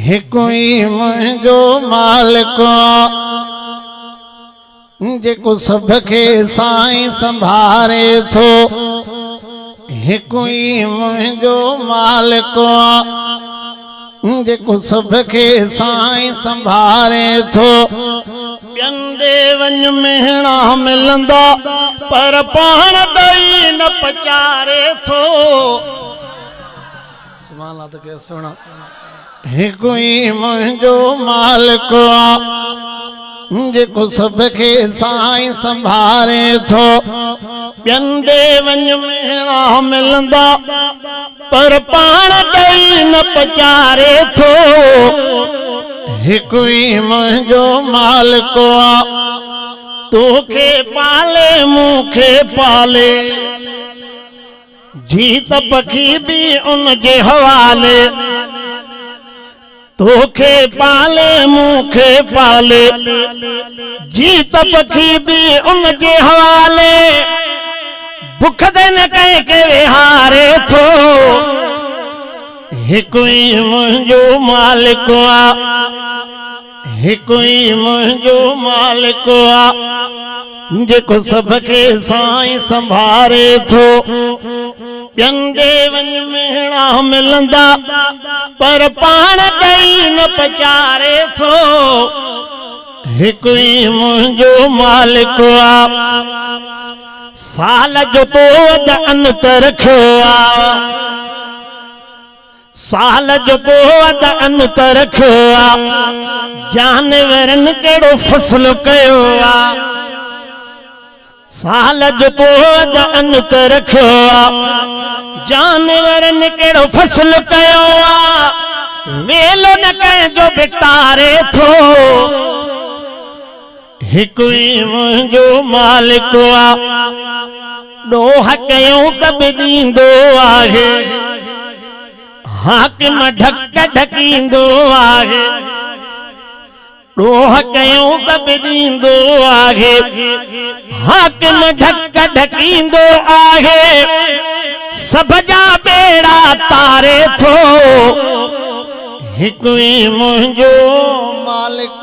हिकु ई मुंहिंजो मालिक जेको सभ खे साईं संभारे थो। हिकु ई मुंहिंजो मालिक जेको सभ खे साईं संभारे थो। ॿियनि ॾे वञ मिहणा मिलंदा पर पाण ॾेई न पचारे थो। हिकु ई मुंहिंजो मालिक जेको सभ खे साईं संभारे थो। ॿियनि ॾे वञ मिहणा मिलंदा पर पाण ॾेई न पचारे थो। हिकु ई मुंहिंजो मालिक तोखे पाले मूंखे पाले जीत पखी भी उनजे हवाले। तोखे पाले मूंखे पाले जीत पखी भी उनजे हवाले। भुख दे न कंहिंखे विहारे थो। हिकु ई मुंहिंजो मालिक हिकु ई मुंहिंजो मालिक जेको सभ खे साईं संभारे थो। ॿियनि ॾे वञ मिहणा मिलंदा पर पाण ॾेई न पचारे थो। हिकु ई मुंहिंजो मालिक साल जो पोइ अंतर रखियो साल जो पोइ अंतर रखियो जानवरनि कहिड़ो फ़सुलु कयो साल जो पोइ अंतर रखियो जानवरनि कहिड़ो फ़सुलु कयो वेलो न कंहिंजो बिटारे थो। हिकु ई मुंहिंजो मालिक ॾोह कयूं त बि ॾींदो आहे हाकिम ढक ढकींदो आहे। ॾोह कयूं त बि ॾींदो आहे हाकिम ढक ढकींदो आहे। सभ जा बेड़ा तारे थो। हिकु ई मुंहिंजो मालिक